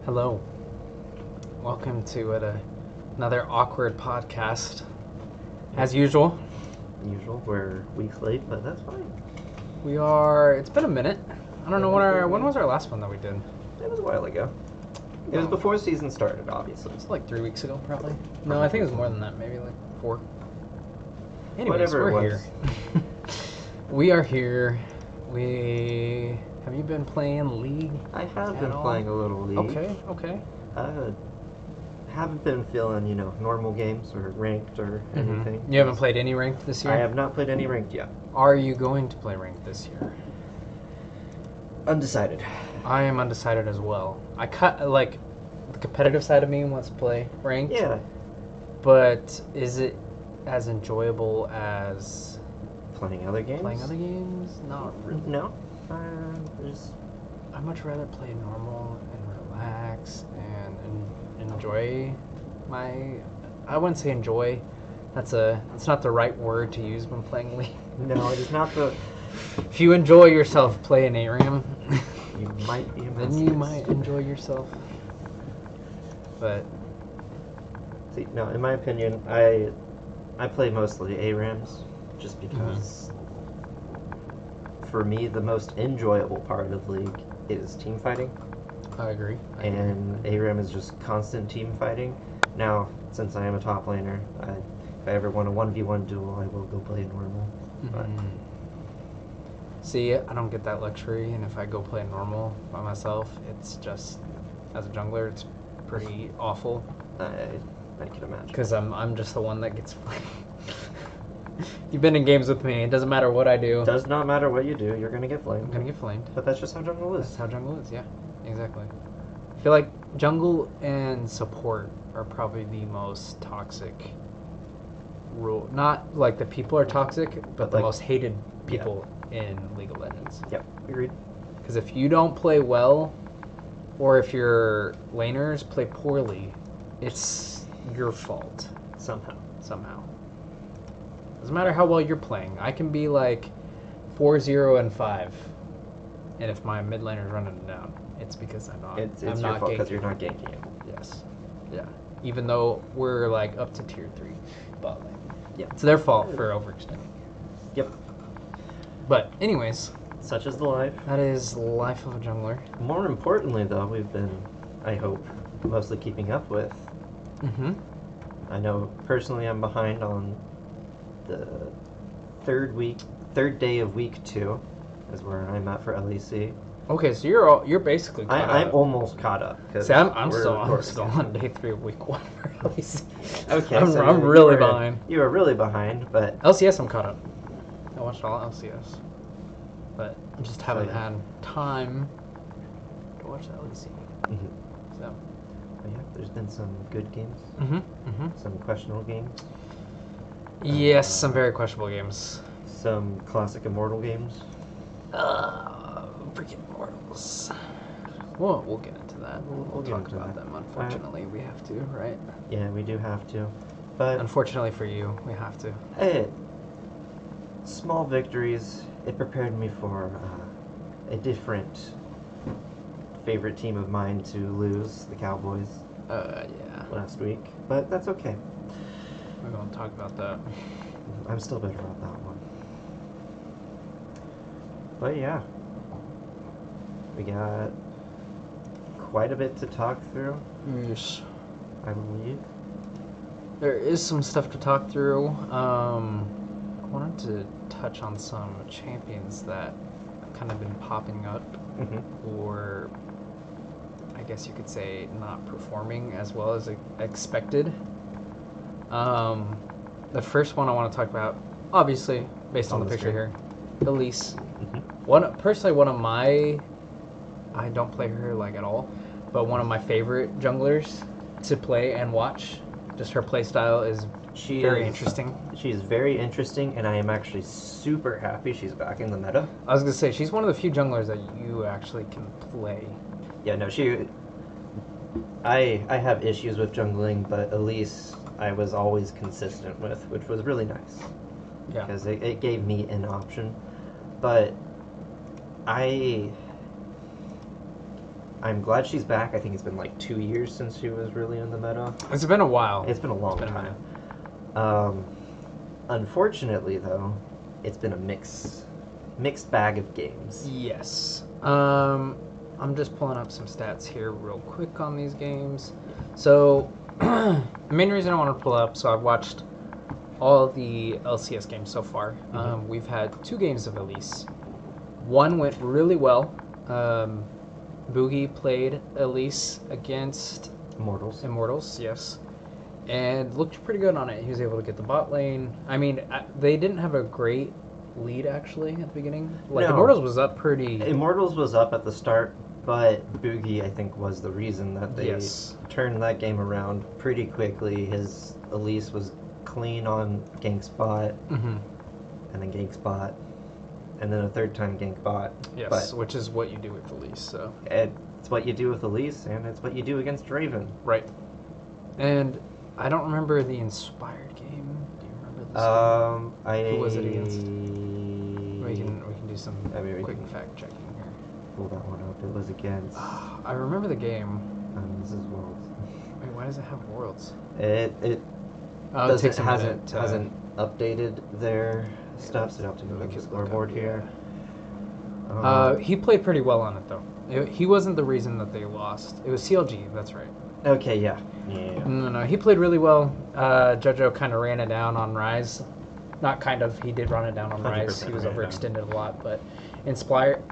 Hello. Welcome to another awkward podcast. As usual, We're weeks late, but that's fine. it's been a minute. I don't know when was our last one that we did? It was a while ago. It was before the season started, obviously. It's like 3 weeks ago, probably. No, I think it was more than that, maybe like 4. Anyways, Whatever it we're was. here. We are here. Have you been playing League? I have At been all? playing a little League. Okay. I haven't been feeling, normal games or ranked or anything. You haven't played any ranked this year? I have not played any ranked yet. Are you going to play ranked this year? Undecided. I am undecided as well. The competitive side of me wants to play ranked. Yeah. But is it as enjoyable as Playing other games? playing other games? Not really. No. There's... I'd much rather play normal and relax and enjoy my. I wouldn't say enjoy. That's not the right word to use when playing League. No, it is not the... If you enjoy yourself playing ARAM, You might be a then you might enjoy yourself. But See, no, in my opinion, I play mostly ARAMs just because for me the most enjoyable part of League is team fighting, I agree. and ARAM is just constant team fighting. Now, since I am a top laner, if I ever want a 1v1 duel, I will go play normal. But See, I don't get that luxury, and if I go play normal by myself, it's just, as a jungler, it's pretty awful. I can imagine. Because I'm just the one that gets flamed. You've been in games with me, it doesn't matter what I do. It does not matter what you do, you're gonna get I'm flamed. gonna get flamed. But that's just how jungle That's is. how jungle is, yeah. Exactly. I feel like jungle and support are probably the most toxic rule. Not like the people are toxic, but the like- most hated people in League of Legends. Yep, agreed. Because if you don't play well, or if your laners play poorly, it's your fault Somehow. Doesn't matter how well you're playing. I can be like 4-0-5, and if my mid laner's running down, it's because I'm not. It's I'm your not fault because ganking. you're not ganking it. Yes. Yeah. Even though we're like up to tier 3 bot lane. Yeah. It's their fault for overextending. Yep. But anyways, Such is the life. that is life of a jungler. More importantly, though, we've been, I hope, mostly keeping up with. Mm-hmm. I know personally I'm behind on the third day of week 2 is where I'm at for LEC. Okay, so you're basically caught I'm up. almost caught up. See, I'm we're still recording. on day 3 of week 1 for LCS. Okay, I'm so really behind. You were really behind, but LCS, I'm caught up. I watched all LCS, but I just haven't yeah. had time to watch the LEC. Mhm. So. But yeah, there's been some good games, some questionable games, Yes, some very questionable games. some classic immortal games. Freaking Immortals. We'll get into that. We'll get talk into about that. them. Unfortunately, we have to, right? Yeah, we do have to, but Unfortunately for you, we have to. Small victories. It prepared me for a different favorite team of mine to lose, the Cowboys, Yeah. last week. But that's okay. We're gonna talk about that. I'm still bitter about that one. But yeah, we got quite a bit to talk through, Yes. I believe. There is some stuff to talk through. I wanted to touch on some champions that have kind of been popping up, or I guess you could say not performing as well as expected. The first one I want to talk about, obviously, based on the picture here, Elise. One of my, I don't play her like at all, but one of my favorite junglers to play and watch. Just her play style is very interesting. She's very interesting, and I am actually super happy she's back in the meta. I was gonna say she's one of the few junglers that you actually can play. Yeah, no, I have issues with jungling, but Elise I was always consistent with, which was really nice. Yeah. Because it gave me an option. But I'm glad she's back. I think it's been like 2 years since she was really in the meta. It's been a while. It's been a long It's been a time. minute. Unfortunately, though, it's been a mixed bag of games. Yes. I'm just pulling up some stats here real quick on these games. So, the main reason I want to pull up, so I've watched all the LCS games so far. We've had 2 games of Elise. One went really well. Boogie played Elise against Immortals, yes. And looked pretty good on it. He was able to get the bot lane. I mean, they didn't have a great lead, actually, at the beginning. Like, No. Immortals was up pretty... Immortals was up at the start, but Boogie, I think, was the reason that they turned that game around pretty quickly. His Elise was clean on gank spot, and then gank spot, and then a third time gank bot. Yes, but which is what you do with Elise, so... It's what you do with Elise, and it's what you do against Draven. Right. And I don't remember the Inspired game. Do you remember this game? Who was it against? We can do some quick fact checking here. Pull that one up. It was against... I remember the game. This is Worlds. Wait, why does it have Worlds? It hasn't updated their stuff, so you have to go to the scoreboard here. He played pretty well on it, though. He wasn't the reason that they lost. It was CLG, that's right. Okay, yeah. No, he played really well. JoJo kind of ran it down on Rise. Not kind of, he did run it down on Rise. He was overextended a lot, but Inspired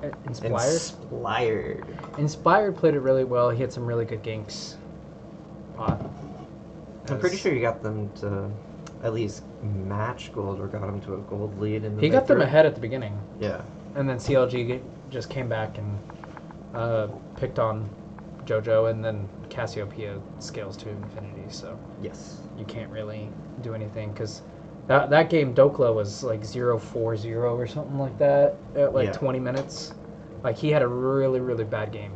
played it really well. He had some really good ganks. I'm pretty sure you got them to at least match gold or got them to a gold lead. He got them ahead at the beginning. Yeah. And then CLG just came back and picked on JoJo, and then Cassiopeia scales to infinity, so yes, you can't really do anything, because that game Duoqueue was like 0-4-0 or something like that at like 20 minutes. Like, he had a really, really bad game.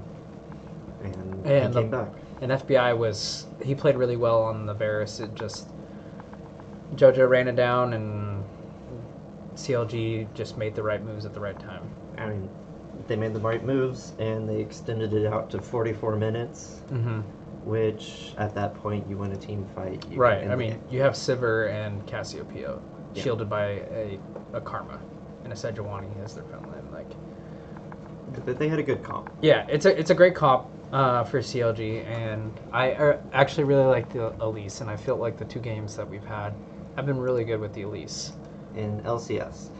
And he came back. And FBI he played really well on the Varus. It just, JoJo ran it down, and CLG just made the right moves at the right time. I mean, they made the right moves, and they extended it out to 44 minutes, which, at that point, you win a team fight. Right, I mean, you have Sivir and Cassiopeia shielded by a Karma and a Sejuani as their front line. But they had a good comp. Yeah, it's a great comp for CLG, and I actually really like the Elise, and I feel like the 2 games that we've had have been really good with the Elise. In LCS.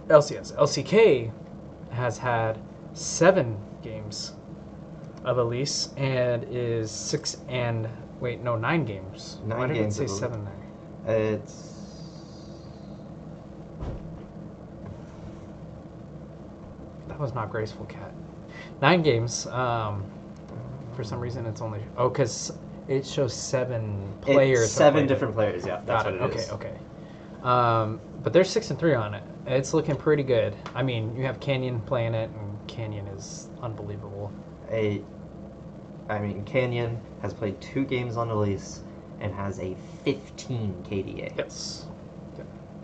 LCK has had 7 games of Elise and is 9 games. 9 Why did games it say 7 there? That was not graceful, Cat. 9 games. For some reason, it's only... Oh, because it shows 7 players. It's 7 different players, yeah. That's what it is. Okay. But there's 6-3 on it. It's looking pretty good. I mean, you have Canyon playing it, and Canyon is unbelievable. I mean, Canyon has played 2 games on Elise and has a 15 KDA. Yes.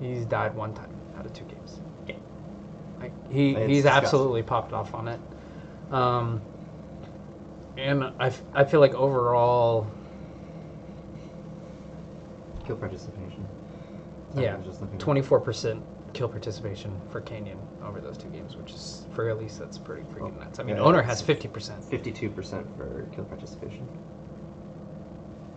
He's died 1 time out of 2 games. Yeah. Like, he's absolutely popped off on it. And I feel like overall... Kill participation. 24% kill participation for Canyon over those 2 games, which is, for at least, that's pretty freaking nuts. I mean, Owner has 50%. 52% for kill participation.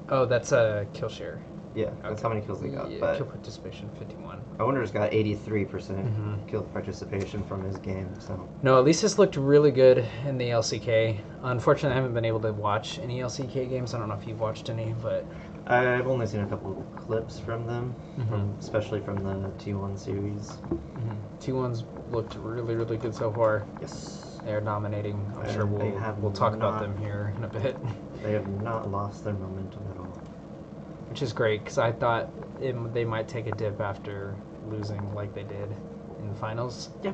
Oh, that's a kill share. Yeah, that's how many kills they got. Yeah, but kill participation, 51. Owner's got 83% kill participation from his game, so... No, Elisa's looked really good in the LCK. Unfortunately, I haven't been able to watch any LCK games. I don't know if you've watched any, but... I've only seen a couple of clips from them, especially from the T1 series. T1's looked really, really good so far. Yes. They're dominating. I'm sure we'll talk about them here in a bit. They have not lost their momentum at all. Which is great, because I thought they might take a dip after losing like they did in the finals. Yeah.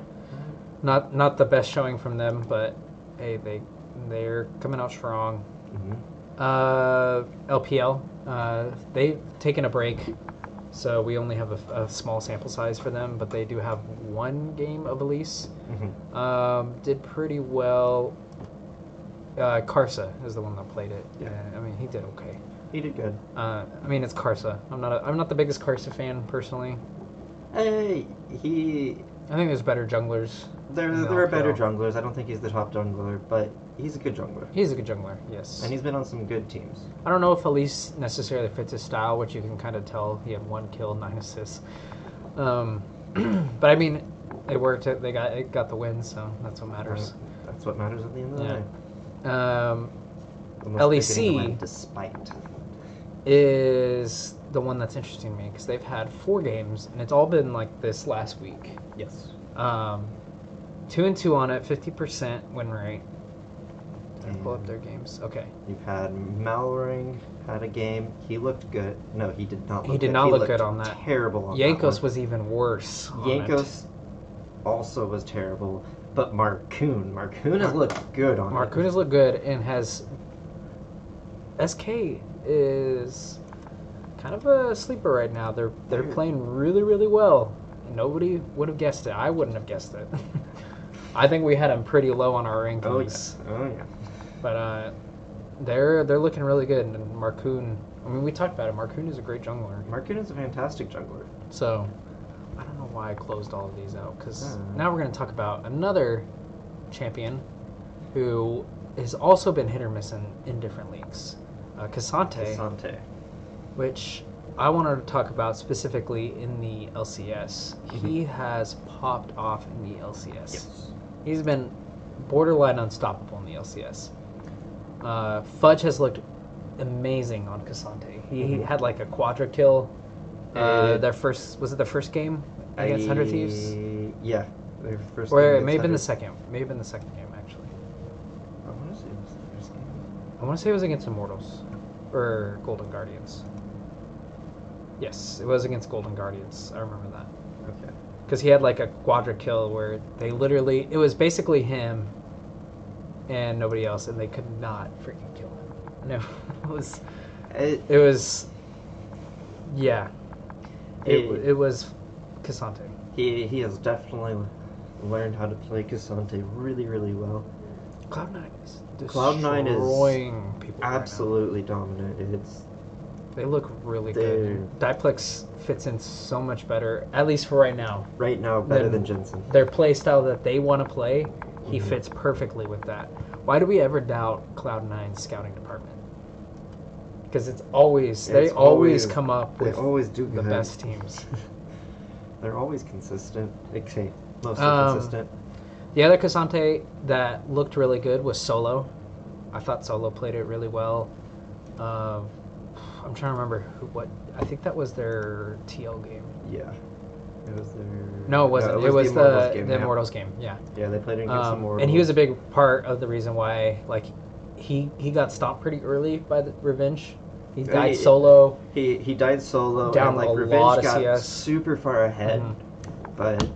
Not the best showing from them, but hey, they're coming out strong. LPL, they've taken a break, so we only have a small sample size for them, but they do have 1 game of Elise. Did pretty well. Karsa is the one that played it. Yeah. I mean, he did okay. He did good. I mean, it's Karsa. I'm not the biggest Karsa fan personally. Hey, I think there's better junglers. There are better junglers. I don't think he's the top jungler, but he's a good jungler. He's a good jungler, yes. And he's been on some good teams. I don't know if Elise necessarily fits his style, which you can kind of tell. He had 1 kill, 9 assists. But I mean, it worked. They got the win, so that's what matters. That's what matters at the end of the day. LEC despite is the one that's interesting to me because they've had 4 games and it's all been like this last week. Yes. 2-2 on it, 50% win rate. Did I pull up their games? Okay. You've had Malring had a game. He looked good. No, he did not. He did not look good on that. Terrible on Yankos that one. was even worse. Yankos also was terrible, but Marcoon has looked good on it. Marcoon has looked good and has. SK is kind of a sleeper right now. They're playing really, really well. Nobody would have guessed it. I wouldn't have guessed it. I think we had them pretty low on our rankings. Oh yeah. But they're looking really good. And Marcoon, I mean, we talked about it. Marcoon is a great jungler. Marcoon is a fantastic jungler. So I don't know why I closed all of these out because now we're going to talk about another champion who has also been hit or miss in different leagues. K'Sante, which I wanted to talk about specifically in the LCS. Mm-hmm. He has popped off in the LCS. Yes. He's been borderline unstoppable in the LCS. Fudge has looked amazing on K'Sante. He had like a quadra kill. Their first was it the first game against 100 Thieves? Yeah, their first. Or it may have been the second. May have been the second game actually. I want to say it was the first game. I want to say it was against Immortals or Golden Guardians. Yes, it was against Golden Guardians. I remember that. Okay. Because he had like a quadra kill where they literally, it was basically him and nobody else, and they could not freaking kill him. No, it was, yeah. It was K'Sante. He has definitely learned how to play K'Sante really, really well. Cloud9 is destroying people absolutely right dominant. They look really good. Diplex fits in so much better, at least for right now. Right now, better than Jensen. Their play style that they want to play, he fits perfectly with that. Why do we ever doubt Cloud9's scouting department? Because they always come up with the best teams. They're always consistent. Okay, mostly consistent. The other K'Sante that looked really good was Solo. I thought Solo played it really well. I'm trying to remember I think that was their TL game. Yeah. It was their... No, it wasn't. It was the Immortals game, yeah. Yeah, they played it against Immortals. And he was a big part of the reason why, like, he got stopped pretty early by the Revenge. He died solo. He died solo. Down and, like, a Revenge lot of got CS. super far ahead. But...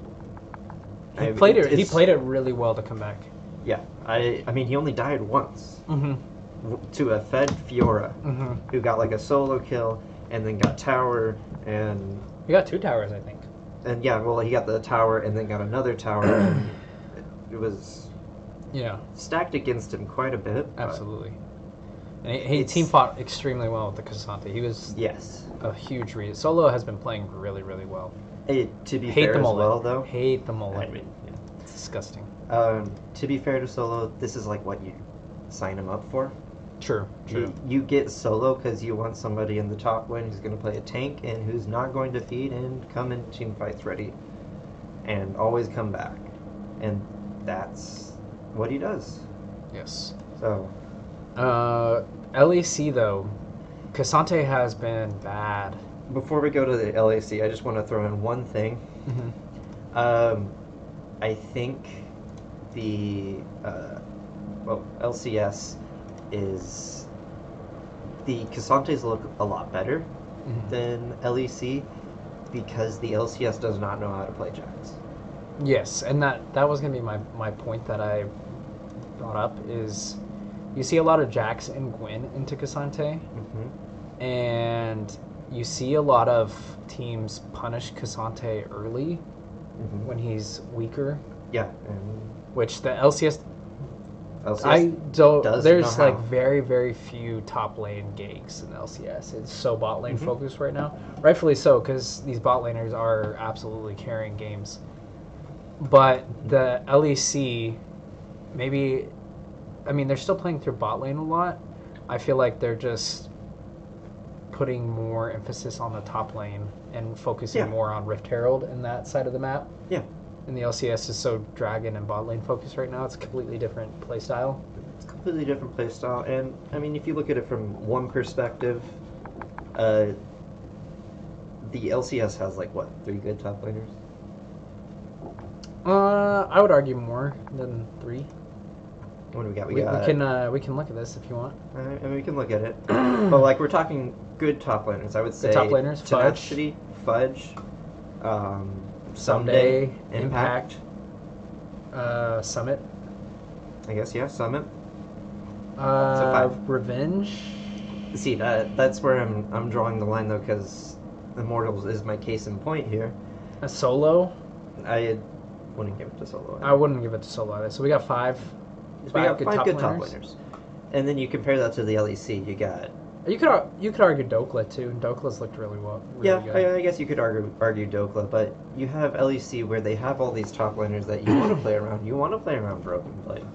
He played it really well to come back. Yeah. I mean, he only died once. Mm-hmm. To a fed Fiora, who got like a solo kill and then got tower and... He got 2 towers, I think. And yeah, well, he got the tower and then got another tower. And it was stacked against him quite a bit. Absolutely. And he team fought extremely well with the K'Sante. He was a huge read. Solo has been playing really, really well. To be fair as well, though. Hate the mullet. I mean, it's disgusting. To be fair to Solo, this is like what you sign him up for. True. You get Solo because you want somebody in the top lane who's going to play a tank and who's not going to feed and come in team fights ready and always come back. And that's what he does. Yes. So. LEC, though, K'Sante has been bad. Before we go to the LAC, I just want to throw in one thing. I think the LCS is the K'Santes look a lot better than LEC because the LCS does not know how to play Jax. Yes, and that was going to be my point that I brought up is you see a lot of Jax and Gwen into K'Sante, and you see a lot of teams punish K'Sante early when he's weaker. Yeah. Which the LCS LCS I don't. does There's know like how. very, very few top lane ganks in LCS. It's so bot lane Mhm. focused right now. Rightfully so, because these bot laners are absolutely carrying games. But the LEC, maybe, I mean, they're still playing through bot lane a lot. I feel like they're just putting more emphasis on the top lane and focusing Yeah. more on Rift Herald in that side of the map. Yeah. And the LCS is so dragon and bot lane focused right now. It's a completely different play style. It's a completely different play style, and I mean, if you look at it from one perspective, uh, the LCS has like what 3 good top laners. I would argue more than 3. What do we got? We can look at this if you want. I mean, we can look at it, but like we're talking good top laners. I would say top laners, Tenacity, Fudge, Someday, Impact. Summit. I guess yeah, Summit. So 5. Revenge. See that's where I'm drawing the line though, because Immortals is my case in point here. A Solo. I wouldn't give it to Solo. I wouldn't give it to Solo either. So we got 5. So we got 5 good top laners. And then you compare that to the LEC, you got... You could argue Dokla too. Dokla's looked really well. Really good. I guess you could argue Dokla, but you have LEC where they have all these top laners that you want to play around. You want to play around Broken Blade.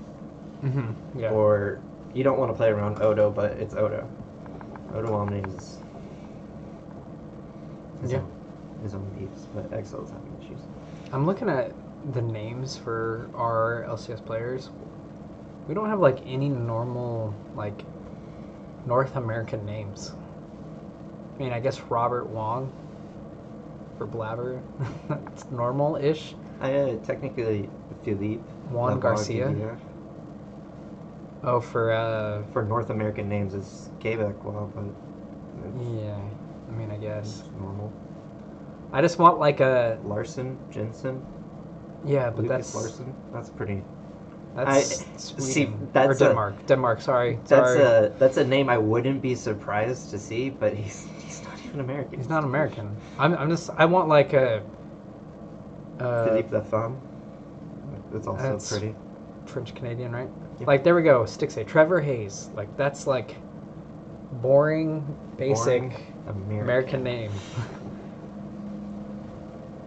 Mm-hmm. Yeah. Or you don't want to play around Odo, but it's Odo. Odo Omni is his own beefs, but Exile is having issues. I'm looking at the names for our LCS players. We don't have like any normal like North American names. I mean, I guess Robert Wong for Blabber. That's normal-ish. Technically Philippe. Juan Garcia. Oh, for North American names, it's Quebec, well, but yeah. I mean, I guess it's normal. I just want like a Larson, Jensen. Yeah, but Lucas that's Larson. That's pretty. That's Sweden. See, that's or Denmark. Denmark. Sorry. That's a name I wouldn't be surprised to see, but he's not even American. He's not American. I want like a. Philippe Lafemme. That's also pretty. French Canadian, right? Yeah. Like there we go. Stixay. Trevor Hayes. Like that's like boring, basic American name.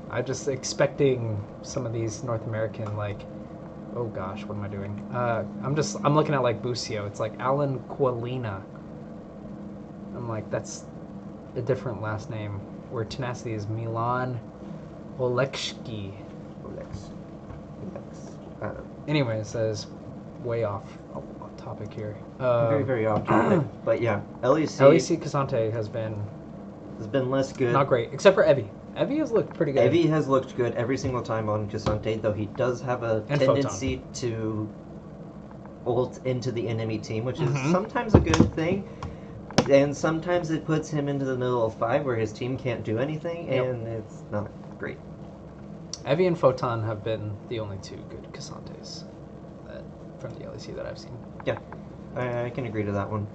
I'm just expecting some of these North American like. Oh gosh, what am I doing? I'm looking at like Busio. It's like Alan Qualina. I'm like, that's a different last name. Where Tenacity is Milan Olekski. Anyways, that is way off topic here. Very, very off topic. But yeah, LEC Cassante has been less good. Not great, except for Evie. Evie has looked pretty good. Evie has looked good every single time on Cassante, though he does have a tendency to ult into the enemy team, which is sometimes a good thing, and sometimes it puts him into the middle of 5 where his team can't do anything, and it's not great. Evie and Photon have been the only 2 good Cassantes from the LEC that I've seen. Yeah, I can agree to that one.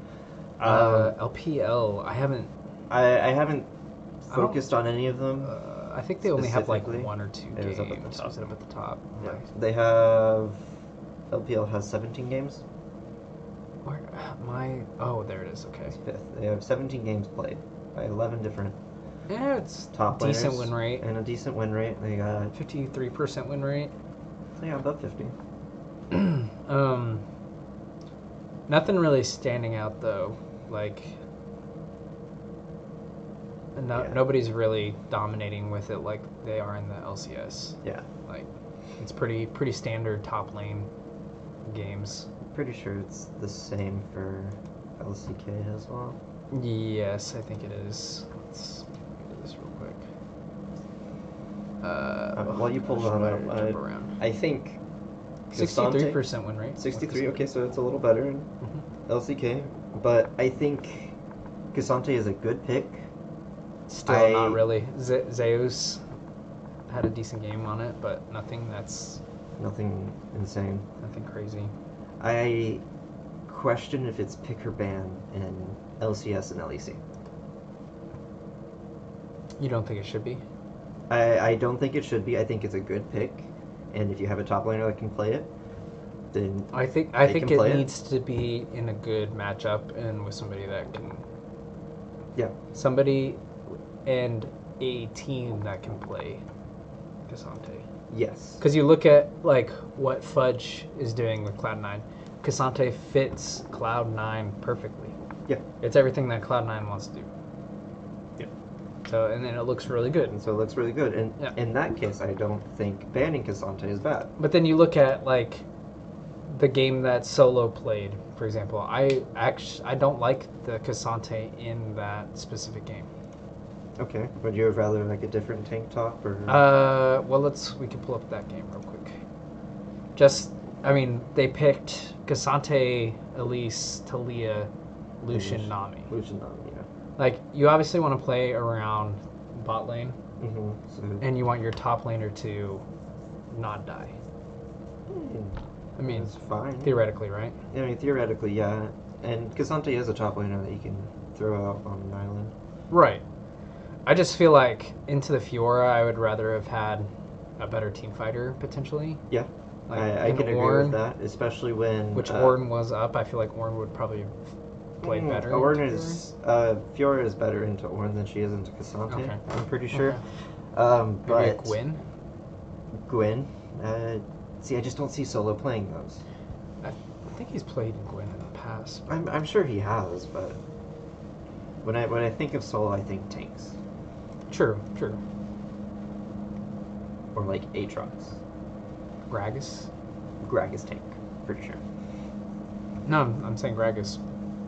LPL, I haven't focused on any of them. I think they only have like 1 or 2 games. Up at the top. Is it up at the top? Yeah. Right. They have... LPL has 17 games. Oh, there it is. Okay. It's 5th. They have 17 games played by 11 different. Yeah, it's top decent laners win rate. And a decent win rate. They got 53% win rate. So yeah, above 50. Nothing really standing out though. Like nobody's really dominating with it like they are in the LCS. Yeah. Like it's pretty standard top lane games. Pretty sure it's the same for LCK as well. Yes, I think it is. Let's do this real quick. While you pull that up, I think 63% win rate. 63. Okay, so it's a little better in LCK, but I think Cassante is a good pick. Still not really. Zeus had a decent game on it, but nothing insane. Nothing crazy. I question if it's pick or ban in LCS and LEC. You don't think it should be? I don't think it should be. I think it's a good pick, and if you have a top laner that can play it, then I think can it play it. needs to be in a good matchup and with somebody that can. Yeah. Somebody and a team that can play Cassante. Yes. Because you look at like what Fudge is doing with Cloud9. Cassante fits Cloud9 perfectly. Yeah. It's everything that Cloud9 wants to do. Yeah. So, and then it looks really good. And so it looks really good. And Yeah. in that case, I don't think banning Cassante is bad. But then you look at like the game that Solo played, for example. I don't like the Cassante in that specific game. Okay. Would you have rather like a different tank top or? Well, we can pull up that game real quick. They picked Cassante, Elise, Talia, Lucian, Nami. Lucian Nami, yeah. Like, you obviously want to play around bot lane, and you want your top laner to not die. I mean, it's fine. Theoretically, right? I mean, theoretically, yeah. And Cassante is a top laner that you can throw out on an island. Right. I just feel like into the Fiora, I would rather have had a better team fighter, potentially. Yeah. Like I can agree with that, especially when... Which Ornn was up. I feel like Ornn would probably play better. Fiora is better into Ornn than she is into Cassante, okay. I'm pretty sure. Okay. But maybe a Gwen? Gwen? See, I just don't see Solo playing those. I think he's played Gwen in the past. I'm sure he has, but when I think of Solo, I think tanks. True. Or like Aatrox. Gragas tank, for sure. No, I'm saying Gragas.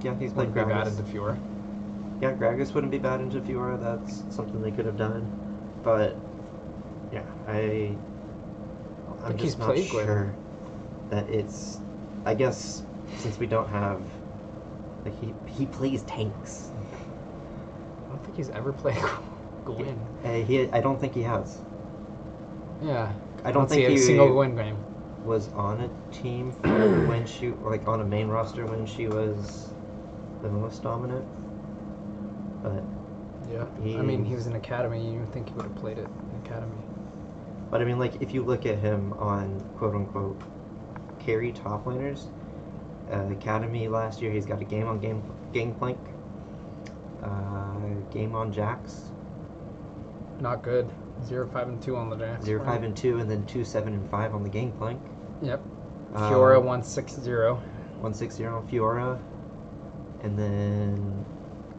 Yeah, he's played Gragas. Wouldn't be bad into Fiora. Yeah, Gragas wouldn't be bad into Fiora. That's something they could have done. But yeah, I'm just not sure that it's. I guess since we don't have, like he plays tanks. I don't think he's ever played Gwen. I don't think he has. Yeah. I don't think he a single Gwen game. Was on a team for when she, like on a main roster when she was the most dominant. But yeah, I mean he was in Academy. You would think he would have played it in Academy. But I mean, like if you look at him on quote unquote carry top laners, Academy last year he's got a game on Gangplank, game on Jax. Not good. 0-5-2 on the Jax. 0-5-2, and then 2-7-5 on the Gangplank. Yep. Fiora 1-6-0. 1-6-0 on Fiora, and then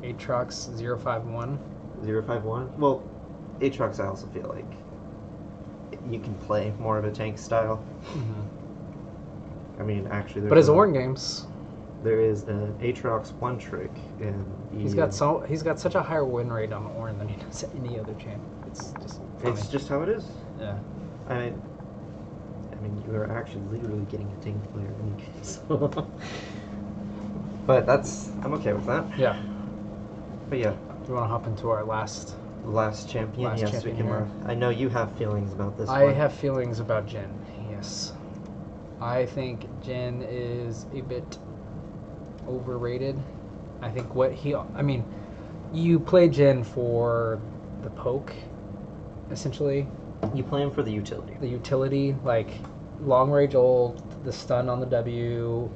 Aatrox 0-5-1. 0-5-1. Well, Aatrox I also feel like you can play more of a tank style. I mean, actually, but his Ornn games. There is an Aatrox one trick, and he's got such a higher win rate on Ornn than he does any other champ. It's just funny. It's just how it is. Yeah. I mean, you are actually literally getting a tank player. So. But I'm okay with that. Yeah. But yeah. Do you want to hop into our last champion? Yes, we can. I know you have feelings about this. I have feelings about Jhin. Yes. I think Jhin is a bit overrated. I think you play Jhin for the poke, essentially. You play him for the utility. The utility, like long range ult, the stun on the W.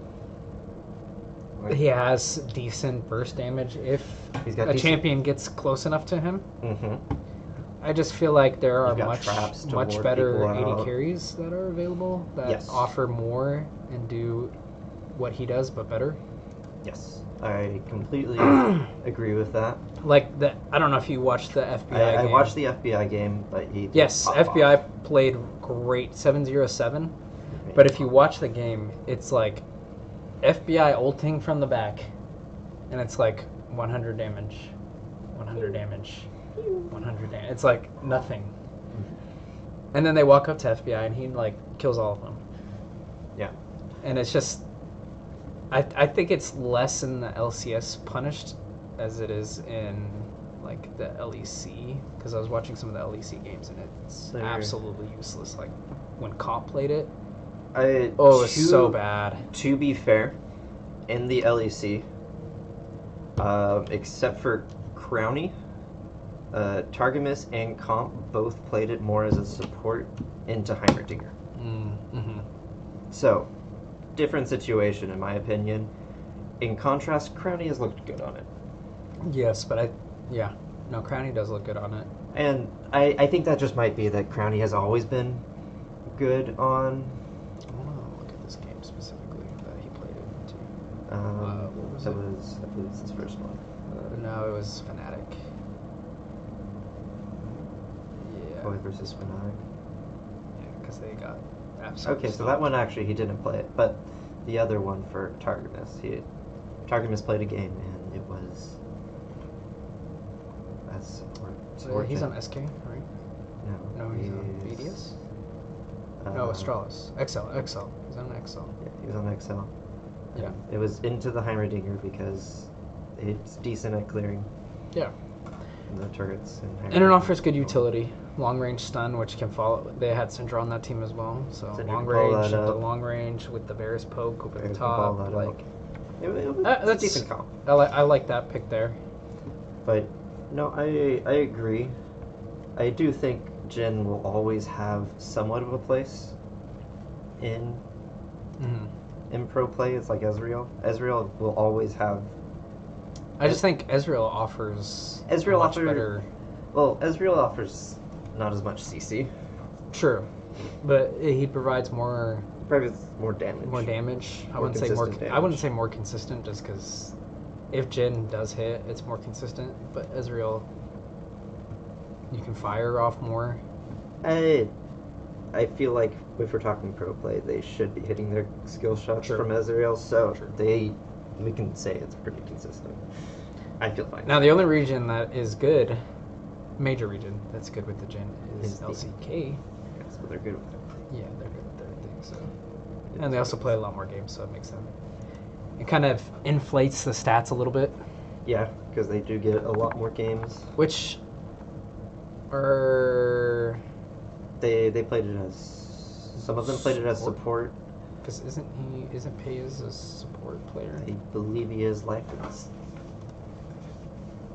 Right. He has decent burst damage if a champion gets close enough to him. I just feel like there are much better AD carries that are available that offer more and do what he does, but better. Yes, I completely agree with that. Like I don't know if you watched the FBI game. I watched the FBI game, but FBI played great 7-0-7. But if you watch the game, it's like FBI ulting from the back, and it's like 100 damage, 100 damage, 100 damage. It's like nothing. And then they walk up to FBI, and he like kills all of them. Yeah. And it's just, I think it's less in the LCS punished as it is in like the LEC, because I was watching some of the LEC games and it's absolutely useless. Like when Comp played it, it's so bad. To be fair, in the LEC, except for Crowny, Targamas and Comp both played it more as a support into Heimerdinger. So, different situation in my opinion. In contrast, Crownie has looked good on it. Yes, but no, Crownie does look good on it. And I think that just might be that Crownie has always been good on. I want to look at this game specifically that he played it into. What was it? I believe it's his first one. No, it was Fnatic. Yeah. Boy versus Fnatic. Yeah, because they got absolutely. Okay, so that one actually he didn't play it, but the other one for Targamas, Targamas played a game and it was as support. He's on SK, right? No, he's on VDS. No, Astralis. XL. He's on XL. Yeah, he was on XL. Yeah. It was into the Heimerdinger because it's decent at clearing. Yeah. The turrets and it offers good utility. Long range stun, which can follow. They had Syndra on that team as well, so long range with the Varus poke over the top. Like, that's a decent comp. I like that pick there. But no, I agree. I do think Jhin will always have somewhat of a place in pro play. It's like Ezreal. Ezreal will always have. I just think Ezreal offers better. Well, Ezreal offers not as much CC. True, but he provides more. Provides more damage. More damage. I wouldn't say more. Damage. I wouldn't say more consistent, just because if Jhin does hit, it's more consistent. But Ezreal, you can fire off more. I feel like if we're talking pro play, they should be hitting their skill shots from Ezreal, so we can say it's pretty consistent. I feel fine. Now the only region that is good, major region that's good with the Jhin is LCK. Yeah, so they're good with it. Yeah, they're good with everything. So, and they also play a lot more games, so it makes them. It kind of inflates the stats a little bit. Yeah, because they do get a lot more games. Which are they played it as some of them played it as support. Because isn't Payas a support player? I believe he is. Life is.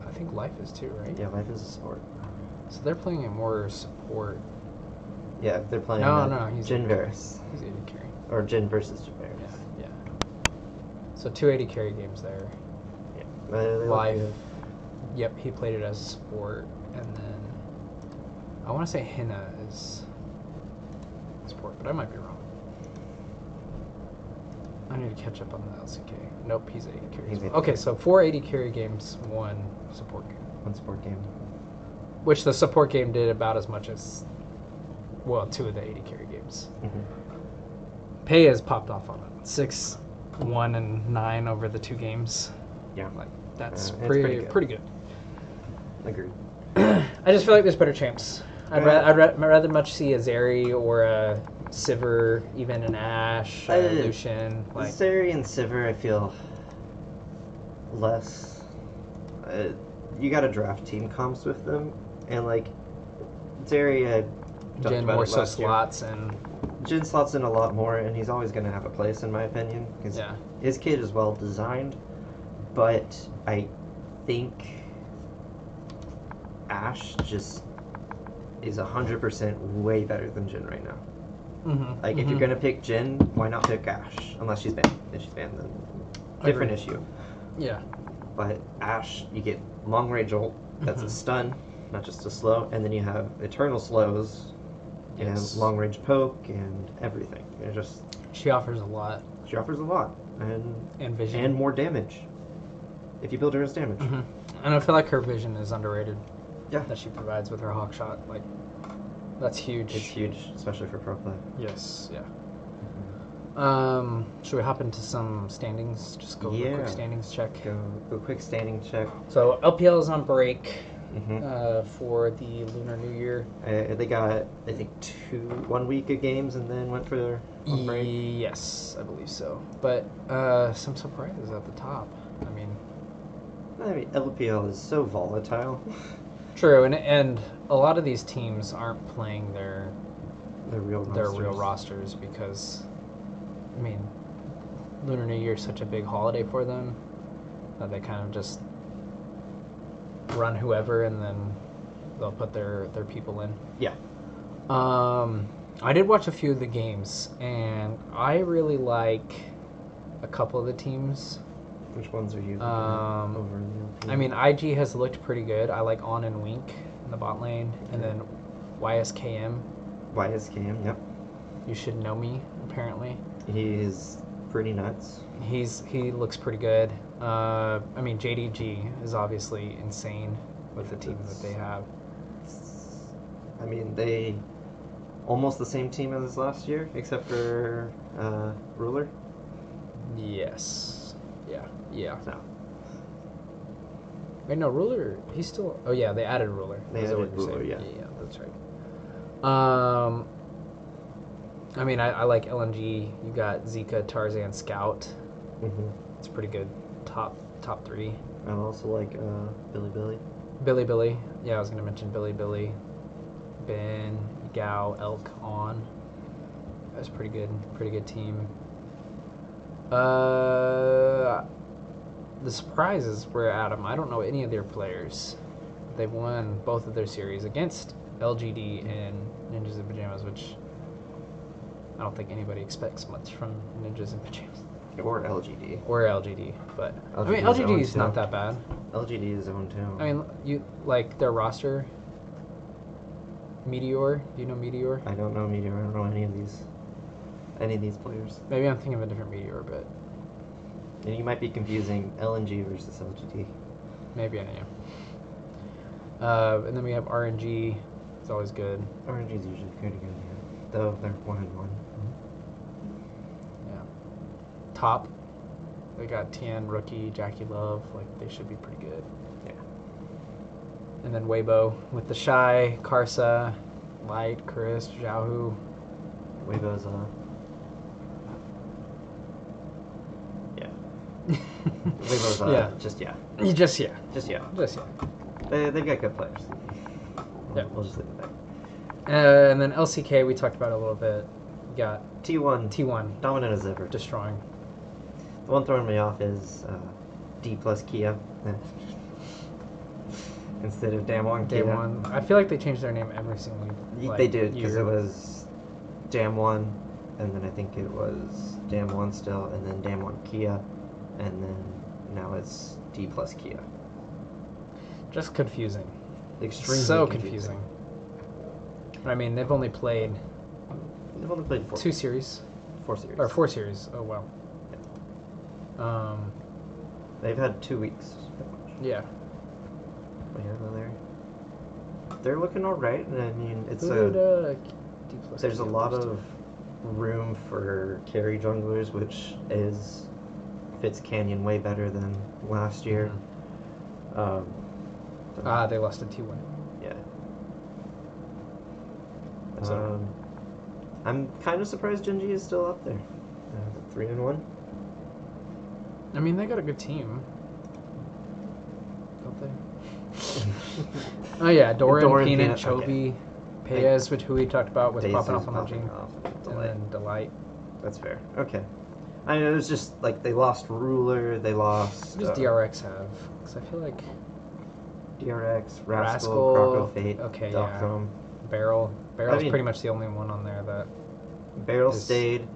I think Life is too, right? Yeah, Life is a support. So they're playing it more support. Yeah, they're playing. No, he's Jhin Varus. He's 80 carry. Or Jhin versus Jhin Varus. Yeah. So 280 carry games there. Yeah. Life. Yep, he played it as a support, and then I want to say Hina is support, but I might be wrong. I need to catch up on the LCK. Nope, he's 80 carry. Okay, so 480 carry games, one support game. One support game. Which the support game did about as much as, well, 2 of the 80 carry games. Pay has popped off on it. 6, 1, and 9 over the 2 games. Yeah. Like, that's pretty good. Agreed. I just feel like there's better champs. I'd rather much see a Zeri or a Sivir, even an Ashe, Lucian. Like Zeri and Sivir, I feel less. You got to draft team comps with them, and like Zeri, Jhin more so slots and Jhin slots in a lot more, and he's always going to have a place in my opinion because his kit is well designed. But I think Ashe just is 100% way better than Jhin right now. Like, if you're going to pick Jhin, why not pick Ashe? Unless she's banned. If she's banned, then different issue. Yeah. But Ashe, you get long range ult, that's a stun, not just a slow, and then you have eternal slows, and long range poke, and everything. She offers a lot. She offers a lot. And vision. And more damage. If you build her as damage. And I feel like her vision is underrated. Yeah. That she provides with her hawk shot. Like, that's huge. It's huge, especially for pro play. Yes, yeah. Should we hop into some standings? Just go a quick standings check. Go quick standing check. So LPL is on break for the Lunar New Year. They got, I think, 1 week of games and then went for on break. Yes, I believe so. But some surprises at the top. I mean, LPL is so volatile. True, and a lot of these teams aren't playing their real rosters because, I mean, Lunar New Year is such a big holiday for them that they kind of just run whoever and then they'll put their people in. Yeah. I did watch a few of the games and I really like a couple of the teams. Which ones are you looking at over the I mean, IG has looked pretty good. I like On and Wink in the bot lane, and then YSKM. YSKM, yep. You should know me, apparently. He is pretty nuts. He looks pretty good. I mean, JDG is obviously insane with the team that they have. I mean, they almost the same team as last year, except for Ruler. Yes. Yeah. No. Wait, no, Ruler. He's still. Oh yeah, they added Ruler. They Is that added what you're Ruler, saying? yeah. Yeah, that's right. I mean, I like LNG. You got Zika, Tarzan, Scout. Mm-hmm. It's pretty good. Top 3. I also like Billy. Billy. Yeah, I was gonna mention Billy. Ben, Gao, Elk, On. That's pretty good. Pretty good team. The surprises were Adam. I don't know any of their players. They've won both of their series against LGD and Ninjas in Pajamas, which I don't think anybody expects much from Ninjas in Pajamas. Or LGD. But LGD I mean, is LGD is 0-2. not that bad. LGD is 0-2. I mean, you like their roster. Meteor, do you know Meteor? I don't know Meteor. I don't know any of these players. Maybe I'm thinking of a different Meteor, but And you might be confusing LNG versus LGD. maybe I am. And then we have RNG. It's always good. RNG is usually pretty good, yeah. Though they're 1-1. Yeah. Top. They got Tien, Rookie, Jackie Love. Like, they should be pretty good. Yeah. And then Weibo with the Shy, Karsa, Light, Chris, Xiaohu. Weibo's Weibo's Yeah. just yeah. Just yeah. They've got good players. Yeah. We'll just leave it there. And then LCK, we talked about it a little bit. We got T1. Dominant as ever. destroying. The one throwing me off is D plus Kia. Instead of Damwon Day Kia. one. I feel like they changed their name every single They did, because year. it was Damwon, and then I think it was Damwon still, and then Damwon Kia, and then now it's D plus Kia. Just confusing. Extremely So confusing. I mean, they've only played They've only played 2 series. 4 series. Or 4 series. Oh, wow. They've had 2 weeks. Yeah. But yeah, they're looking alright. I mean, it's there's a lot of room for carry junglers, which fits Canyon way better than last year. They lost a 2-1. Yeah. So- I'm kind of surprised Genji is still up there. 3-1. I mean, they got a good team. Don't they? Oh, yeah. Doran, Peanut, Chovy, Payez, who we talked about, was popping off on the team. And then Delight. That's fair. Okay. I mean, it was just like they lost Ruler, they lost. What does DRX have? Because I feel like DRX, Rascal, Rascal, Croco Fate, okay, Doctom. Barrel's I mean- pretty much the only one on there that... Barrel is- stayed,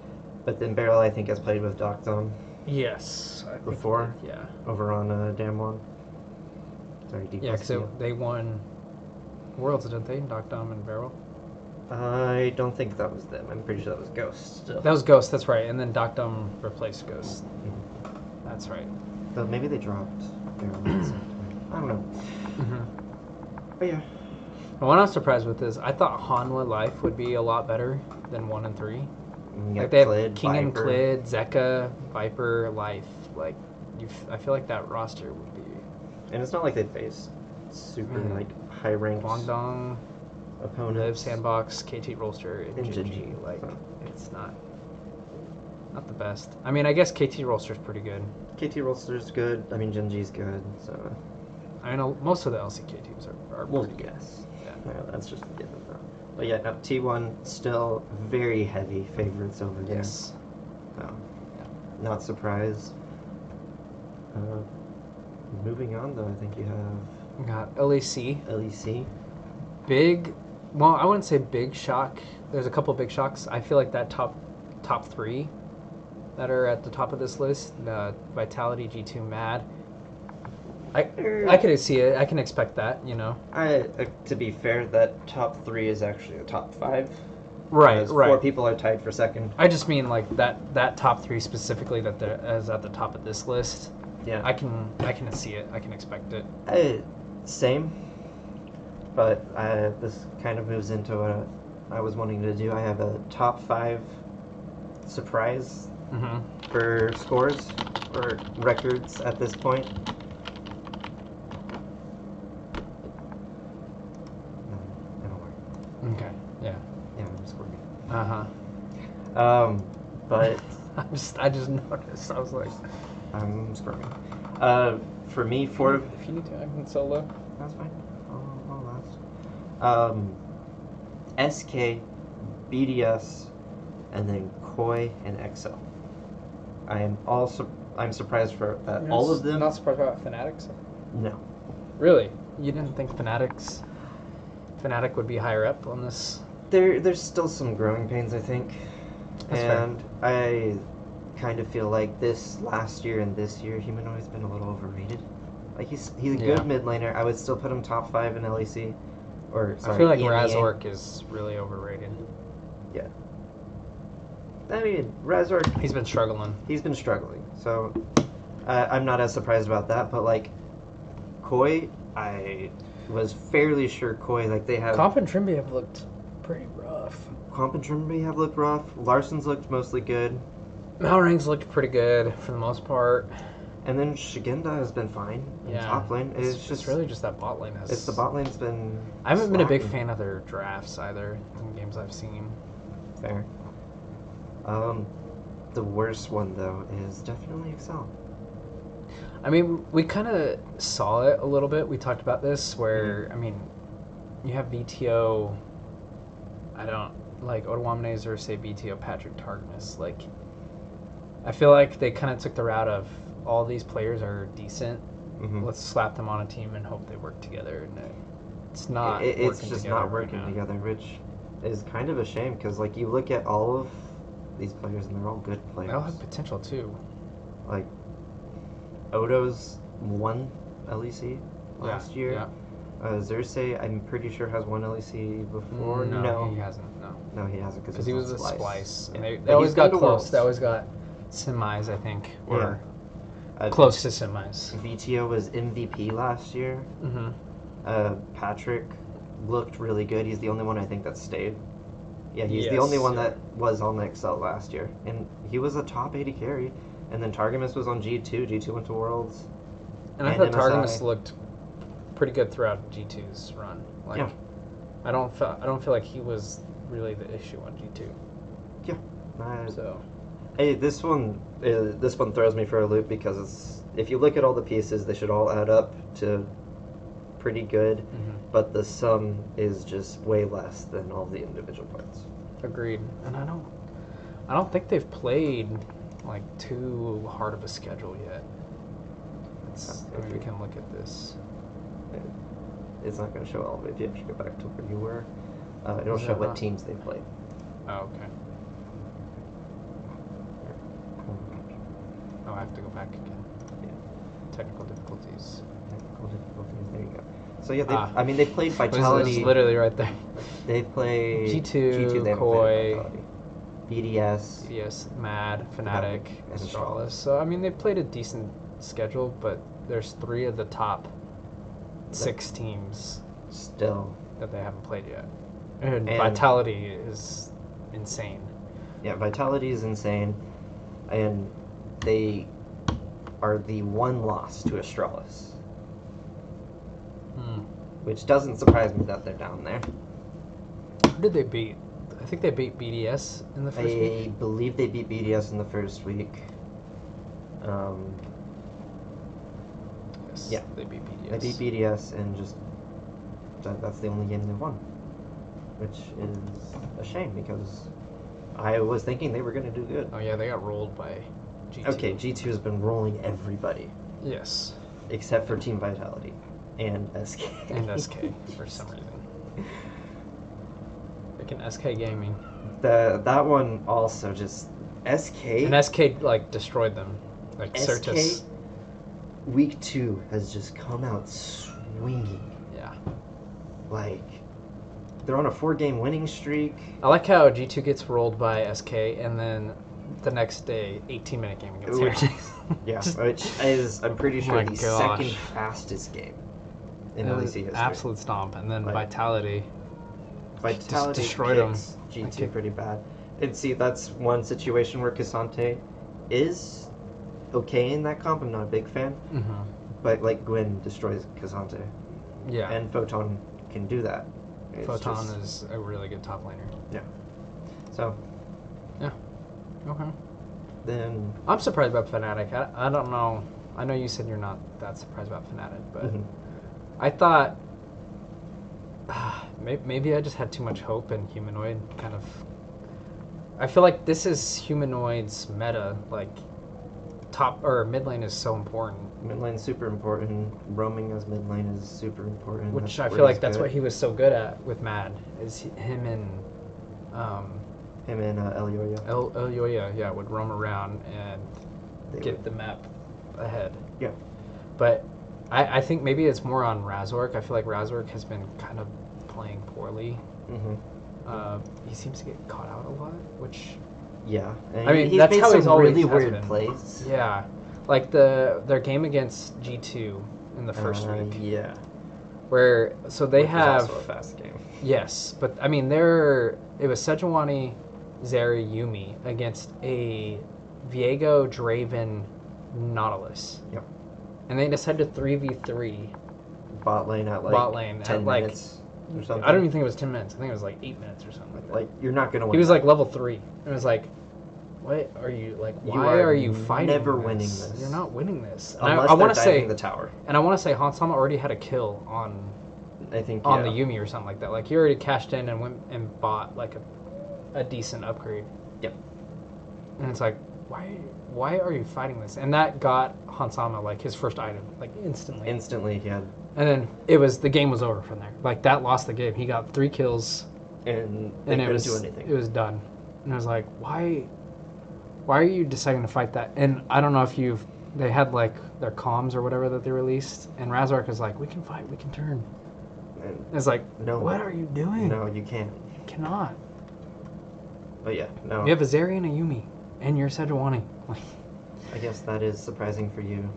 but then Barrel I think has played with Doctom Yes. I think Before? they- Yeah. over on Damwon. Sorry, D Yeah, plus because Kia. they won Worlds, didn't they? Doctom and Barrel. I don't think that was them. I'm pretty sure that was Ghost still. That was Ghost, that's right. And then Doctom replaced Ghost. That's right. But maybe they dropped Barrel at the same time. I don't know. But yeah. And what I'm surprised with is I thought Hanwha Life would be a lot better than 1 and 3. You got Like they have Klid, King and Viper. Klid, Zeka, Viper, Life. Like, I feel like that roster would be And it's not like they faced super like high ranked Guangdong, Liv, opponents. Sandbox, KT Rolster, and And Genji. Genji. Like, So. it's not the best. I mean, I guess KT Rolster's pretty good. KT Rolster's good. I mean, Genji's good. So. I know most of the LCK teams are pretty good. Yes. Yeah. No, that's just a given though. But yeah, no, T1 still very heavy favorites over there. Yes. So, not surprised. Moving on though, I think you have We got LAC. LEC. Big, well, I wouldn't say big shock. There's a couple big shocks. I feel like that top 3 that are at the top of this list. Vitality, G2, Mad. I could see it. I can expect that, you know. To be fair, that top 3 is actually a top 5. Right, Because right. 4 people are tied for second. I just mean like that top 3 specifically that is at the top of this list. Yeah. I can see it. I can expect it. Same. But this kind of moves into what I was wanting to do. I have a top 5 surprise for scores or records at this point. Okay. Yeah. Yeah, I'm squirting. But I just noticed. I was like, I'm squirming. For me, if you need to, I can solo. That's fine. I'll last. SK, BDS, and then Koi and XL. I'm surprised for that. All of them. Not surprised about Fanatics. No. Really? You didn't think Fnatic would be higher up on this? There's still some growing pains, I think. That's and fair. I kind of feel like this last year and this year, Humanoid's been a little overrated. Like he's a good mid laner. I would still put him top 5 in LEC. I feel like Razork is really overrated. Yeah. I mean, Razork... He's been struggling. So, I'm not as surprised about that. But, like, Koi, I was fairly sure Koi, like, they have... Comp and Trimby have looked pretty rough. Larson's looked mostly good. Malrang's looked pretty good for the most part. And then Shigenda has been fine in top lane. It's really just that bot lane. It's the bot lane's been... I haven't been a big fan of their drafts either in games I've seen. Fair. The worst one, though, is definitely XL. I mean, we kind of saw it a little bit. We talked about this where, I mean, you have BTO... I don't... Like, Odoamnes or, say, BTO Patrick Targamas. Like, I feel like they kind of took the route of all these players are decent. Let's slap them on a team and hope they work together. And it's not. It's just not working together, which is kind of a shame because, like, you look at all of these players and they're all good players. They all have potential too. Like, Odo's won LEC last year. Yeah. Xerxes, I'm pretty sure, has won LEC before. No, he hasn't. No, he hasn't because he was a Splice. And they But always he's got been to close. Worlds. They always got semis, I think, or Yeah. close to semis. VTO was MVP last year. Patrick looked really good. He's the only one I think that stayed. Yeah, he's the only one that was on the XL last year. And he was a top 80 carry. And then Targamas was on G2. G2 went to Worlds. And I thought Targamas looked pretty good throughout G2's run. Like, Yeah. I don't feel like he was really the issue on G2. Yeah. So, hey, this one throws me for a loop because if you look at all the pieces, they should all add up to pretty good, but the sum is just way less than all the individual parts. Agreed. And I don't think they've played like too hard of a schedule yet. We can look at this. It's not going to show all of it. If you go back to where you were, it'll show what teams they played. Oh, okay. Oh, I have to go back again. Yeah. Technical difficulties. There you go. So yeah, they played Vitality. It's literally right there. They played G2, they Koi, BDS, Mad, Fnatic, and Astralis. So I mean, they played a decent schedule, but there's 3 of the top 6 teams still that they haven't played yet. And Vitality is insane. Yeah, Vitality is insane, and they are the one loss to Astralis. Which doesn't surprise me that they're down there. Who did they beat? I think they beat BDS in the first week. I believe they beat BDS in the first week. Yes, yeah, they beat BDS. They beat BDS, and just that's the only game they won, which is a shame because I was thinking they were going to do good. Oh yeah, they got rolled by G2. Okay, G2 has been rolling everybody. Yes. Except for Team Vitality and SK. And SK for some reason. Freaking SK Gaming. That one also just SK And SK like destroyed them. Like Certus. SK week 2 has just come out swinging. Yeah. Like, they're on a 4-game winning streak. I like how G2 gets rolled by SK and then the next day 18-minute game against Heretics. Yeah, which is, I'm pretty sure, my the gosh. second fastest game in It LEC was history. absolute stomp, and then Like, Vitality Vitality destroyed them. kicks G2 Like, pretty bad. And see, that's one situation where Cassante is okay in that comp. I'm not a big fan. Mm-hmm. But, like, Gwyn destroys Cassante. Yeah. And Photon can do that. It's Photon just- is a really good top laner. So, Okay. then... I'm surprised about Fnatic. I don't know. I know you said you're not that surprised about Fnatic, but mhm. I thought maybe I just had too much hope in Humanoid. Kind of. I feel like this is Humanoid's meta. Like top or mid lane is so important, Mid lane's super important. Roaming as mid lane is super important. which That's I where feel like he's that's good. what he was so good at with Mad. Is him and Him and Elioya. Elioya, yeah, would roam around and They get would- the map ahead. Yeah. But I think maybe it's more on Razork. I feel like Razork has been kind of playing poorly. Mhm. He seems to get caught out a lot, which Yeah. And I mean, he's that's made how some he's always really has weird been. plays. Yeah, like their game against G2 in the first week, Yeah. where so they Which was have also a fast game. yes, but I mean it was Sejuani, Zeri, Yumi against a Viego, Draven, Nautilus. Yep. And they decided to 3v3 Bot lane at like bot lane 10 at like minutes or something. I don't even think it was 10 minutes. I think it was like 8 minutes or something like that. Like, you're not gonna win. He was that. like level 3. It was like, what are you like? You Why are are you fighting? never this? winning this. You're not winning this. And Unless I they're want to diving say the tower. And I want to say Hansama already had a kill on I think the yeah. Yumi or something like that. Like he already cashed in and went and bought like a decent upgrade. Yep. And it's like, why are you fighting this? And that got Hansama like his first item like instantly. Instantly he had, And then the game was over from there. Like that lost the game. He got 3 kills and they and it couldn't was do anything. it was done. And I was like, why are you deciding to fight that? And I don't know if they had like their comms or whatever that they released, and Razork is like, we can fight, we can turn. And It's like, no, what are you doing? No, you can't. You cannot. But yeah, no. You have a Zeri and a Yumi, and you're Sejuani. Like, I guess that is surprising for you.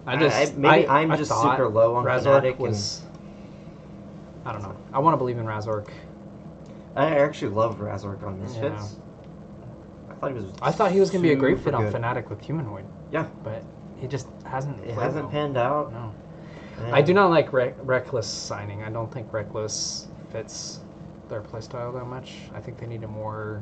I'm I'm just thought super low on Razork Fnatic was. I don't know. I want to believe in Razork. I actually love Razork on Misfits. Yeah. I thought he was going to be a great super fit on good. Fnatic with Humanoid. Yeah. But he just hasn't. It played hasn't well. panned out. No. And I do not like Reckless signing. I don't think Reckless fits their playstyle that much. I think they need a more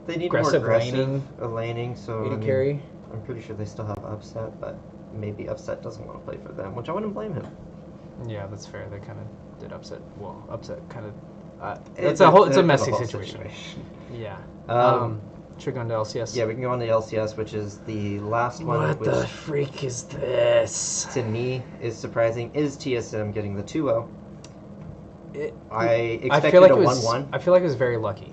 They need aggressive more aggressive laning. laning, so AD I mean, carry. I'm pretty sure they still have Upset, but maybe Upset doesn't want to play for them, which I wouldn't blame him. Yeah, that's fair. They kind of did Upset. Well, Upset kind of. It's It's a the messy whole situation. Yeah. Um, Should we go into LCS? Yeah, we can go on the LCS, which is the last one, What which the freak is this? to me is surprising, is TSM getting the 2-0. I I expected feel like a it was. 1-1. I feel like it was very lucky.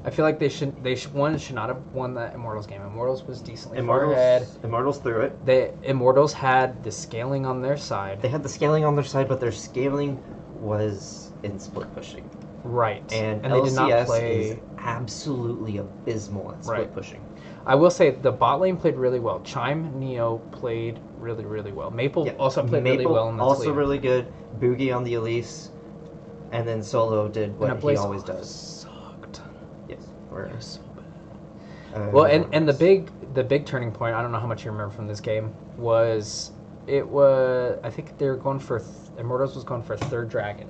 I feel like they should not have won that Immortals game. Immortals was decently far ahead. Immortals threw it. The Immortals had the scaling on their side. They had the scaling on their side, but their scaling was in split pushing. Right. And they LCS did not play. is absolutely abysmal at split Right. pushing. I will say the bot lane played really well. Chime Neo played really, really well. Maple Yeah, also played really Maple well in the also lead. really good. Boogie on the Elise, and then Solo did what he always does. Sucked. Yes. It was so bad. Well, and the big turning point, I don't know how much you remember from this game, was I think they were going for Immortals was going for a third dragon.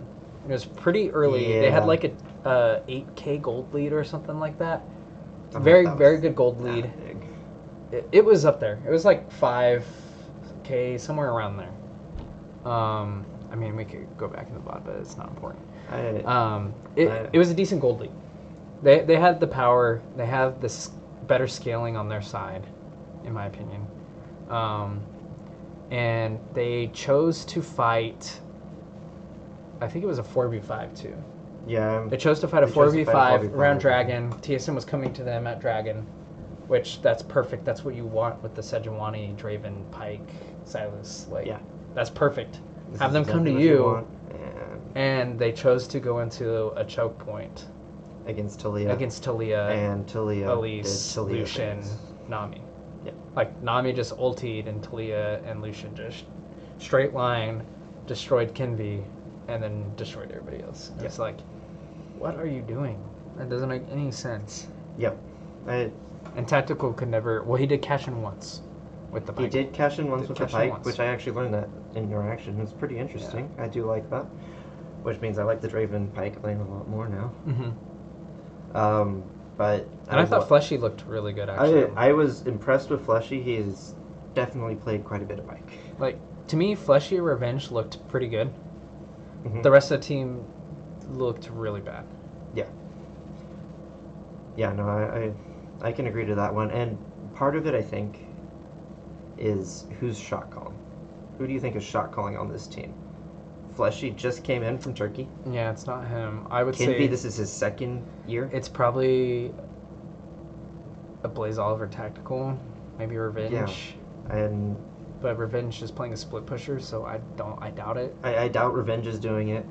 It was pretty early. They had Yeah. like a 8K gold lead or something like that. I don't Very know if that very was good gold that lead. big. It was up there. It was like 5K somewhere around there. I mean we could go back in the bot, but it's not important. It was a decent gold lead. They had the power. They have this better scaling on their side, in my opinion. And they chose to fight. I think it was a 4v5 too. Yeah. They chose to fight a They chose to fight a 4v5 around 4v5. Dragon. TSM was coming to them at Dragon, which that's perfect. That's what you want with the Sejuani, Draven, Pike, Silas. Like, Yeah. that's perfect. This Have is them come to exactly what you, want, and they chose to go into a choke point against Talia. And Talia Elise, did Talia Lucian, things. Nami. Yeah. Like, Nami just ultied, and Talia and Lucian just straight line destroyed Kinvi, and then destroyed everybody else. And It's like, what are you doing? That doesn't make any sense. Yep. And Tactical could never... Well, he did cash in once with the Pike. He did cash in once with the cash in Pike, once. which I actually learned that in interaction. It's pretty interesting. I do like that. Which means I like the Draven Pike lane a lot more now. Mm-hmm. But And I thought Fleshy looked really good, actually. I was impressed with Fleshy. He's definitely played quite a bit of Pike. Like, to me, Fleshy Revenge looked pretty good. Mhm. The rest of the team looked really bad. Yeah, no, I can agree to that one. And part of it, I think, is who's shot calling. Who do you think is shot calling on this team? Fleshy just came in from Turkey. Yeah, it's not him. I would Kinby, say this is his second year. it's probably a Blaze Oliver Tactical, maybe Revenge. And But Revenge is playing a split pusher, so I doubt it. I doubt Revenge is doing it.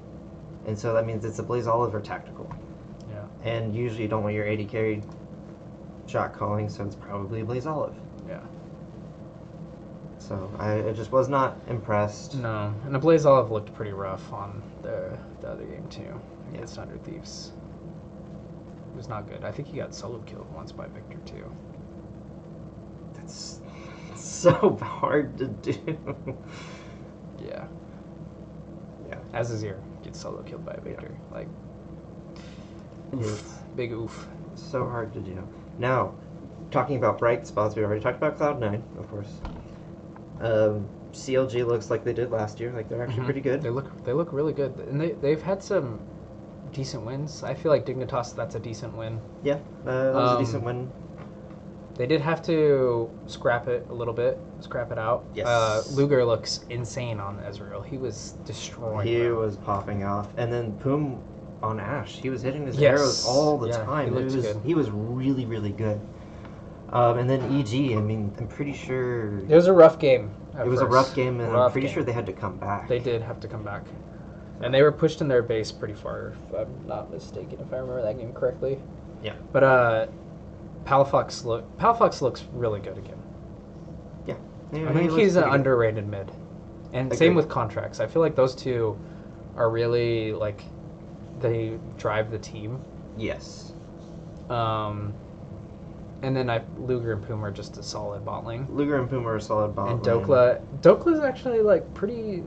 And so that means it's a Blaze Oliver tactical. Yeah. And usually you don't want your 80 carry shot calling, so it's probably a Blaze Olive. Yeah. So I just was not impressed. No, and the Blaze Olive looked pretty rough on the other game too against Under Thieves. It was not good. I think he got solo killed once by Victor too. That's so hard to do. Yeah. Yeah. Azazir gets solo killed by Victor. Like, oof. Big oof. So hard to do. Now, talking about bright spots, we already talked about Cloud9, of course. CLG looks like they did last year. Like they're actually pretty good. They look really good, and they've had some decent wins. I feel like Dignitas, that's a decent win. Yeah, that was a decent win. They did have to scrap it a little bit, scrap it out. Yes. Luger looks insane on Ezreal. He was destroying He them. was popping off, and then Poom on Ashe. He was hitting his Yes. arrows all the Yeah, time. he looked good. He was really, really good. And then EG. I mean, I'm pretty sure It was a rough game. it was a rough game, and I'm Rough pretty game. sure they had to come back. They did have to come back. And they were pushed in their base pretty far, if I'm not mistaken, if I remember that game correctly. Yeah. But Palafox looks really good again. Yeah, I think looks he's an pretty good. underrated mid. And Agreed. same with Contracts. I feel like those two are really, like, they drive the team. Yes. And then Luger and Puma are just a solid bot lane. Luger and Puma are a solid bot And lane. Dokla's actually, like, pretty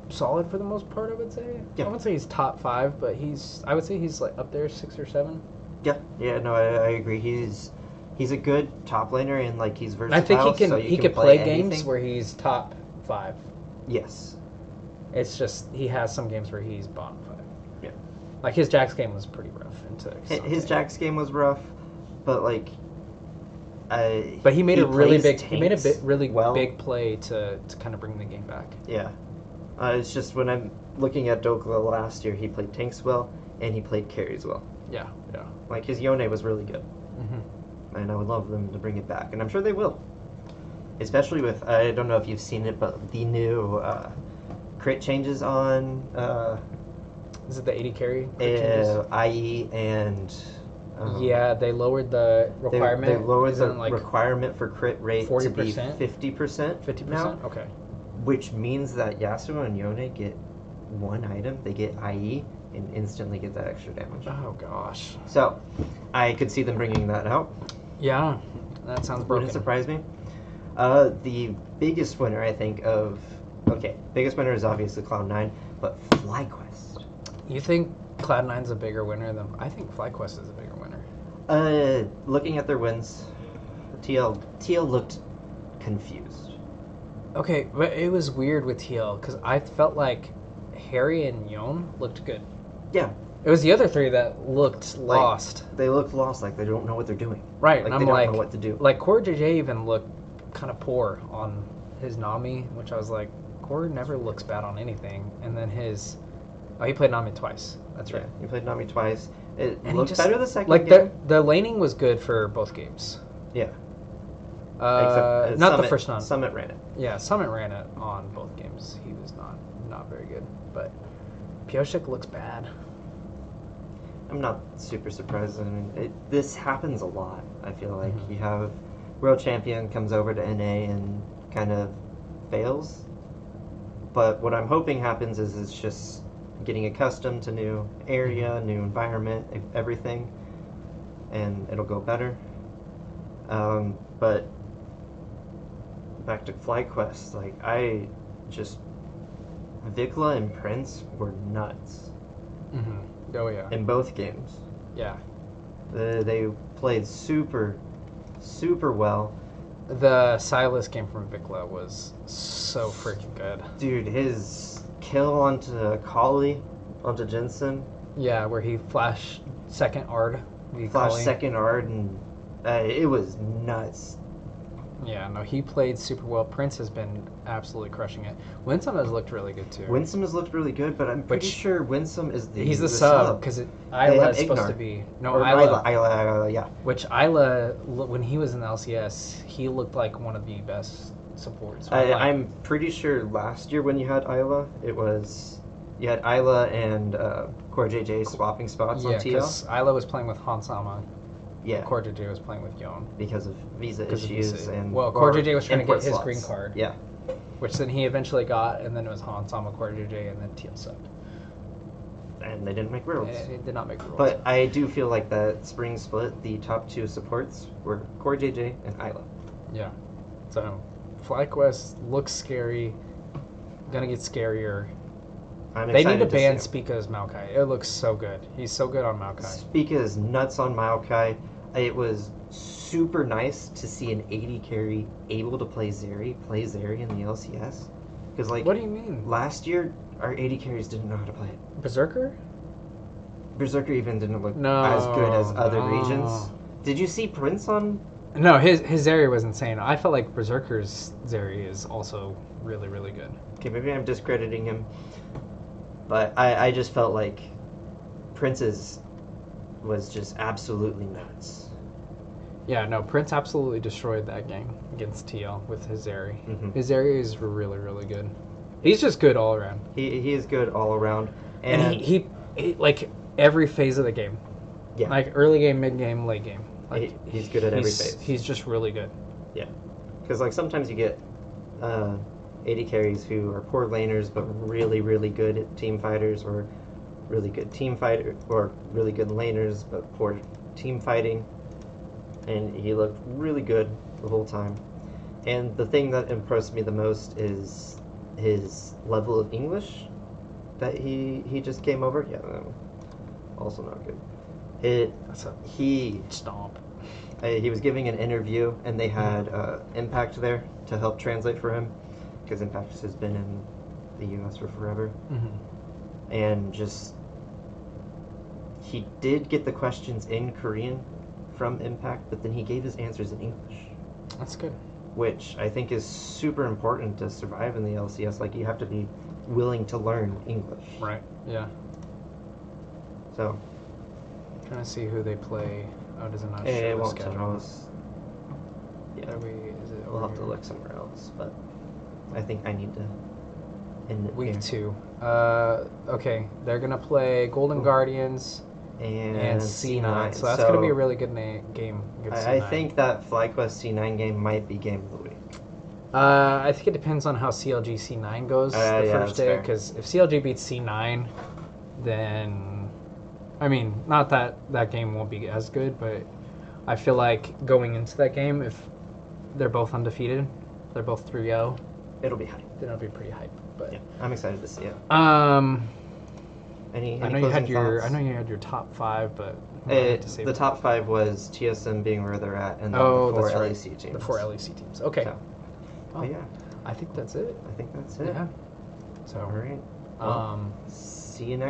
solid for the most part, I would say. Yeah. I wouldn't say he's top 5, but I would say he's, like, up there 6 or 7. Yeah, no, I agree. He's a good top laner, and like he's versatile. I think so you he can could play anything. games where he's top 5. Yes. It's just he has some games where he's bottom 5. Yeah. Like his Jax game was pretty rough into His Jax game was rough, but like But he made a really plays big tanks really well. big play to kind of bring the game back. Yeah. It's just when I'm looking at Dokla last year, he played tanks well and he played carries well. Yeah. Like his Yone was really good. Mm-hmm. And I would love them to bring it back, and I'm sure they will. Especially with, I don't know if you've seen it, but the new crit changes on Is it the 80 carry? changes? IE and... Yeah, they lowered the requirement. They lowered the Isn't it like requirement for crit rate 40%? to be 50%. 50%? now, Okay. which means that Yasuo and Yone get one item, they get IE, and instantly get that extra damage. Oh, gosh. So, I could see them bringing that out. Yeah, that sounds broken. Wouldn't surprise me. The biggest winner, I think, biggest winner is obviously Cloud9, but FlyQuest. You think Cloud9's a bigger winner than... I think FlyQuest is a bigger winner. Looking at their wins, TL looked confused. Okay, but it was weird with TL, because I felt like Harry and Yon looked good. Yeah. It was the other three that looked lost. They look lost, like they don't know what they're doing. Right, Like and they I'm don't like... know what to do. Like, Core JJ even looked kind of poor on his Nami, which I was like, Core never looks bad on anything. And then his Oh, he played Nami twice. That's right. Yeah, he played Nami twice. It And he looked just- better the second Like game. the laning was good for both games. Yeah. Not Summit, the first one. Summit ran it. Yeah, Summit ran it on both games. He was not very good, but Pioshik looks bad. I'm not super surprised. I mean, this happens a lot. I feel like you have world champion comes over to NA and kind of fails. But what I'm hoping happens is it's just getting accustomed to new area, new environment, everything, and it'll go better. But back to FlyQuest, like Vikla and Prince were nuts Oh yeah. in both games. Yeah. They played super well. The Silas game from Vikla was so freaking good. Dude, his kill onto Kali, onto Jensen. Yeah, where he flashed second Ard. Flash second Ard, and it was nuts. Yeah, no, he played super well. Prince has been absolutely crushing it. Winsome has looked really good too. Winsome has looked really good, but I'm pretty sure Winsome is He's the sub because Isla is supposed to be Isla, yeah. Which Isla, when he was in the LCS, he looked like one of the best supports. I'm pretty sure last year when you had Isla, you had Isla and Core JJ swapping spots on TL. because Isla was playing with Hansama. Yeah. Core JJ was playing with Yon. Because of visa issues and Core JJ was trying to get his slots. green card. Yeah. Which then he eventually got, and then it was Hansama, Core JJ, and then TL subbed. And they didn't make rules. It did not make rules. But I do feel like that spring split, the top two supports were Core JJ and Isla. Yeah. So, FlyQuest looks scary. Gonna get scarier. They need to ban Spica's Maokai. It looks so good. He's so good on Maokai. Spica is nuts on Maokai. It was super nice to see an 80 carry able to play Zeri in the LCS. Because What do you mean? last year, our 80 carries didn't know how to play it. Berserker? Berserker even didn't look as good as other regions. Did you see Prince on? No, his Zeri was insane. I felt like Berserker's Zeri is also really, really good. Okay, maybe I'm discrediting him. But I just felt like Prince's was just absolutely nuts. Yeah, no, Prince absolutely destroyed that game against TL with his Zeri. Mhm. His Zeri is really, really good. He's just good all around. He is good all around. And he like every phase of the game. Yeah. Like early game, mid game, late game. Like he's good at every phase. He's just really good. Yeah. Because like sometimes you get 80 carries who are poor laners but really, really good at team fighters, or really good team fighter, or really good laners but poor team fighting. And he looked really good the whole time. And the thing that impressed me the most is his level of English that he just came over. Yeah, also not good. He Stomp. He was giving an interview, and they had Impact there to help translate for him, because Impact has been in the U.S. for forever. Mm-hmm. And just, he did get the questions in Korean from Impact, but then he gave his answers in English. That's good. Which I think is super important to survive in the LCS. Like, you have to be willing to learn English. Right. Yeah. So. Trying to see who they play. Oh, does it not show It the won't schedule? tell us. Yeah. We'll have to look somewhere else, but I think I need to end it Week here. 2. Okay, they're gonna play Golden Guardians and C9. So that's gonna be a really good game against I C9. think that FlyQuest C9 game might be game of the week. I think it depends on how CLG C9 goes the first day. Because if CLG beats C9, then I mean, not that that game won't be as good, but I feel like going into that game, if they're both undefeated, they're both 3-0, it'll be hype. then it'll be pretty hype. But yeah, I'm excited to see it. Any I know you had your top 5, but the top 5 was TSM being where they're at, and then the 4 LEC teams. The 4 LEC teams. Okay. So, oh, yeah, I think that's it. I think that's it. Yeah. So, all right. Well, see you next.